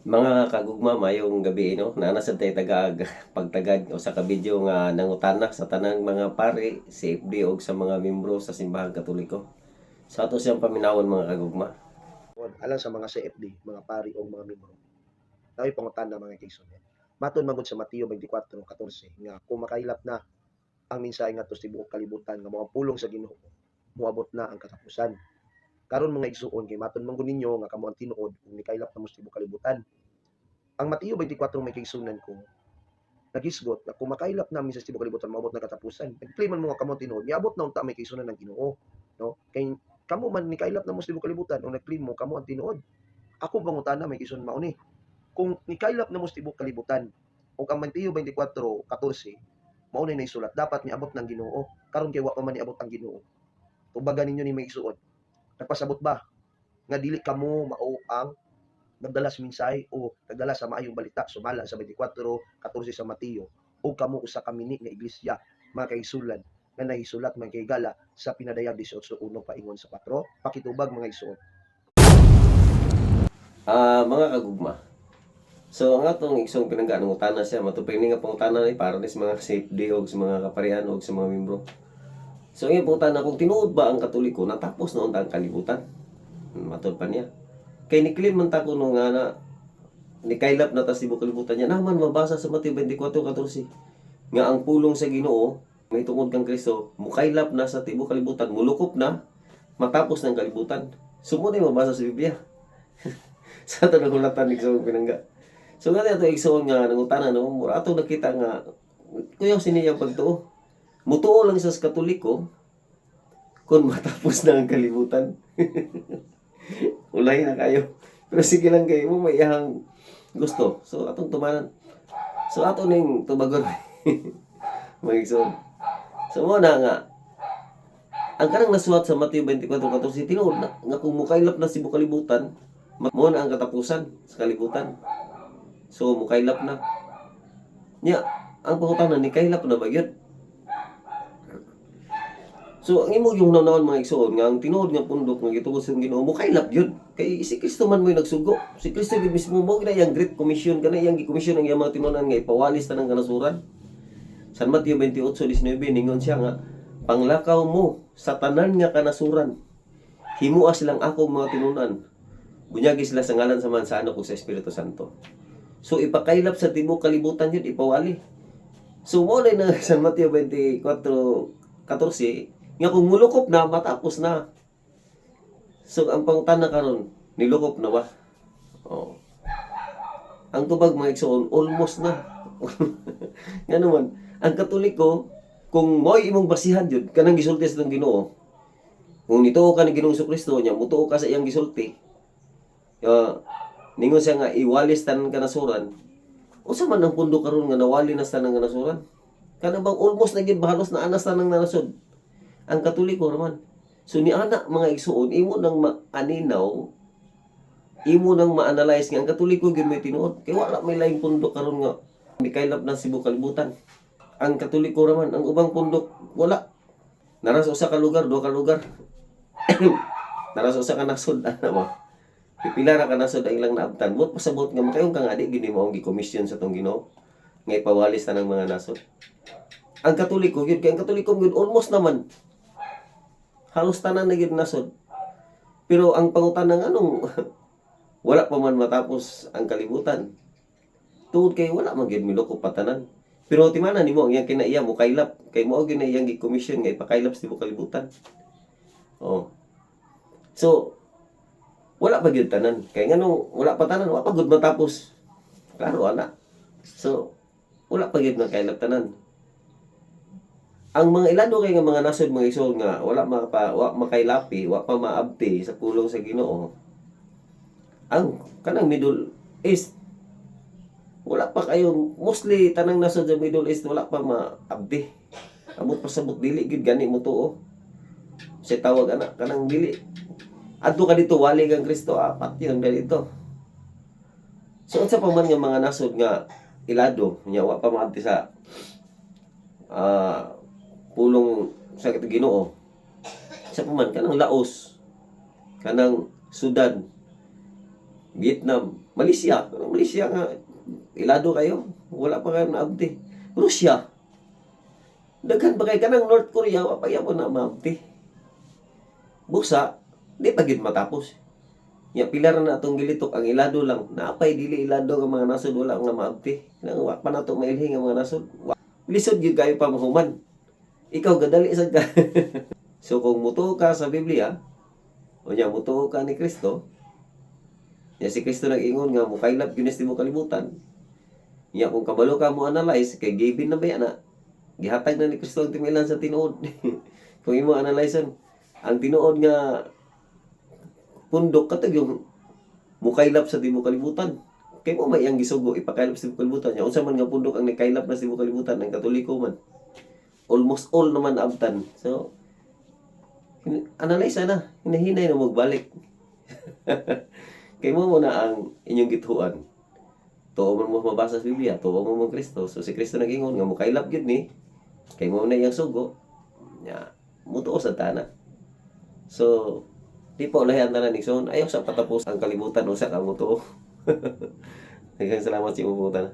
Mga kagugma, mayong gabi no, nanasad tayo pagtagad o sa kabidyo nga nangutana sa tanang mga pare, CFD o sa mga membro sa Simbahang Katoliko. Sa ato siyang paminawon mga kagugma. Alang sa mga CFD, mga pari o mga membro. Nao'y pangutana mga kaigsoob. Matud magud sa Mateo 24:14 nga kung makailap na ang mensahe ngadto sa tibuok kalibutan nga mga pulong sa Ginoo, moabot na ang katapusan. Karon mga igsuon kay matud man ninyo nga kamo ang tinuod kung nikailap na mo sa tibuok kalibutan. Ang Mateo 24 may kaigsunan ko nagisgot na kung makailap namin sa tibuok kalibutan moabot na katapusan. Nag-claim man mo nga kamo ang tinuod, niabot na unta may kaigsunan ng Ginoo, no? Kay kamo man nikailap na mo sa tibuok kalibutan o nag-claim mo kamo ang tinuod. Ako pangutana may kaigsunan mao ni kung nikailap na mo sa tibuok kalibutan o ang Mateo 24:14 mao na naisulat dapat niabot ng Ginoo karon kay wa pa man niabot ang Ginoo tubagan ninyo ni may isuod nagpasabot ba nga dili kamo mao ang nagdala sa mensahe o nagdala sa maayong balita sumala sa 24:14 sa Mateo o kamo usa ka mini nga iglesia mga kaigsulan nga nahisulat man kay gala sa pinadayag 18:1 paingon sa 4 pakitubag mga igsuon. Mga kagugma. So ang atong isong pinangganungutana siya matupay ni nga pangutana ni para sa mga CFD o sa mga kaparian o sa mga membro. So ang pangutana kung tinuod ba ang Katoliko natapos na unta ang kalibutan? Matud pa niya. Kay ni-claim man ta kuno nga na nikailap na ta sa tibuok kalibutan niya naman mabasa sa Mateo 24:14 nga ang pulong sa Ginoo may tungod kang Kristo mukailap na sa tibuok kalibutan mulukop na matapos ng kalibutan. Sumo na mabasa sa Biblia. Sa ato nagulatan ni Igsoon pinangga. So nga ato Igsoon nga nangutana no mura ato nakita nga kuyaw siniyang pagtuo. Mutuo lang sa Katoliko kung matapos na ang kalibutan. Ulay na kayo. Pero sige lang kayo mo may iyang gusto. So atong tumanan. So ato ning tubagon. Mag-igsoon. So mo na nga ang kanang nasuwat sa Mateo 24:14 tinuod na nga kung mukailap na si kalibutan mo na ang katapusan sa kalibutan. So mukailap na. Nya ang pangutana ni kailap na ba gyud? So ang imo yung nawnawan mga igsoon nga ang tinuod nga pundok nga gituod sa Ginoo mukailap gyud. Kay si Kristo man mo'y nagsugo. Si Kristo gyud mismo mo gina yang Great Commission kana yang gi-commission ang iyang mga tinunan nga ipawalis tanang kanasuran. San Mateo 28:19 ningon siya nga panglakaw mo sa tanan nga kanasuran. Himua silang akong mga tinunan. Bunyagi sila sa ngalan sa Mansa ug sa Espiritu Santo. So ipakailap sa tibuok kalibutan yun ipawali. So mo na San Mateo 24:14 nga kung mulukop na matapos na. So ang pangutana karon nilukop na ba? Oh. Ang tubag mga igsoon almost na. Nga naman ang Katoliko kung mo'y imong basihan jud kanang gisulti sa Ginoo. Kung nituo ka ni Ginoong Kristo nya mutuo ka sa iyang gisulti. Ningon siya nga iwalis tanan kanasuran. Unsa man ang pundo karon nga nawali na sa tanang kanasuran? Kana bang almost na gid bahalos na anas tanang nasod. Ang Katoliko naman. So ni ana mga igsuon imo nang maaninaw imo nang ma-analyze nga ang Katoliko gyud may tinuod. Kay wala may laing pundo karon nga mikailap na Cebu kalibutan. Ang Katoliko naman ang ubang pundok wala. Naras usa ka lugar, duha ka lugar. Naras usa ka nasod ana mo. Pipila ra ka nasod ang ilang naabtan. Bot pasabot nga makayong kang adi gini mo ang gi-commission sa tong Ginoo nga ipawalis tanang mga nasod. Ang Katoliko gyud kay ang Katoliko gyud almost naman halos tanan na gyud nasod. Pero ang pangutana ng anong wala pa man matapos ang kalibutan. Tungod kay wala man gyud miloko patanan. Pero timana nimo ang iyang kinaiya mo kailap kay mao gyud na iyang gi-commission nga ipakailap sa tibuok kalibutan. Oh. So wala pa gyud tanan. Kay nganong wala pa tanan, wala pa gyud matapos. Klaro ana. So wala pa gyud makailap tanan. Ang mga ilado kay nga mga nasod mga isol nga wala makailapi, wala pa maabti sa pulong sa Ginoo. Ang kanang Middle East wala pa kayo mostly tanang nasod sa Middle East wala pa maabti. Abot pa sabot dili gid gani mo tuo. Sa tawag ana kanang dili. Adto ka dito wali kang Kristo apat yun dito. So unsa pa man nga mga nasod nga ilado nya wa pa maabti sa pulong sa Ginoo. Sa paman kanang Laos, kanang Sudan, Vietnam, Malaysia, Malaysia nga ilado kayo, wala pa kayo naabti. Russia, daghan pa kay kanang North Korea, wa pa gyapon na maabti. Busa, di pa gid matapos. Ya pilar na atong gilitok ang ilado lang. Naapay dili ilado nga mga nasod wala nga maabti. Nang wa pa nato mailhi nga mga nasod. Lisod gyud kayo pa mahuman. Ikaw gadali sad ka. So kung mutuo ka sa Biblia, o nya mutuo ka ni Kristo, ya si Kristo nag-ingon nga mukaylap gyud sa tibuok kalibutan. Ya kung kabalo ka mo analyze kay given na ba yan na gihatag na ni Kristo ang timilan sa tinuod. Kung imo analyzean ang tinuod nga pundok katag yung mukaylap sa tibuok kalibutan. Kay mo may ang gisugo ipakaylap sa tibuok kalibutan. Ya unsa man nga pundok ang nikaylap na sa tibuok kalibutan ang Katoliko man. Almost all naman abtan. So analyze na, hinahinay na magbalik. Kay mo na ang inyong gituan. Tuo mo mabasa sa Biblia, tuo mo Kristo. So si Kristo nag-ingon nga mukaylap gyud ni kay mo na iyang sugo. Ya, mutuo sa tana. So di po lahi ang tanan ni son ayaw sa patapos ang kalibutan usa ka mutuo. Daghang salamat sa imubutan.